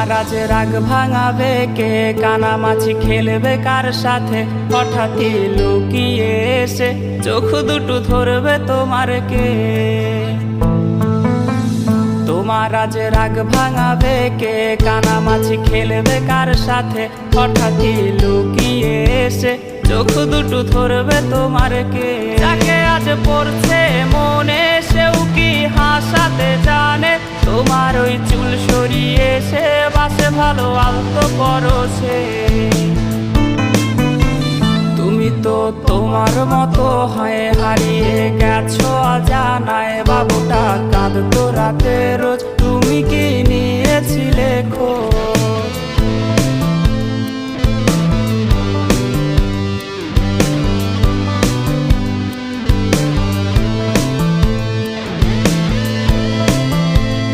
তোমার আজ রাগ ভাঙাবে কে, কানামাছি খেলবে কার সাথে, হঠাৎই লুকিয়ে এসে চোখ দুটো ধরবে তোমার কে। তোমার আজ রাগ ভাঙাবে কে, কানামাছি খেলবে কার সাথে, হঠাৎই লুকিয়ে এসে চোখ দুটো ধরবে তোমার কে। যাকে আজ পড়ছে মনে সেও কি হাসাতে জানে, তোমার ওই চুল সরিয়ে সে বাসে ভালো আলতো পরশে। তুমি তো তোমার মতো হয়ে হারিয়ে গেছো অজানায়, বাবুটা কাঁদতো রাতে রোজ, তুমি কি নিয়েছিলে খোঁজ।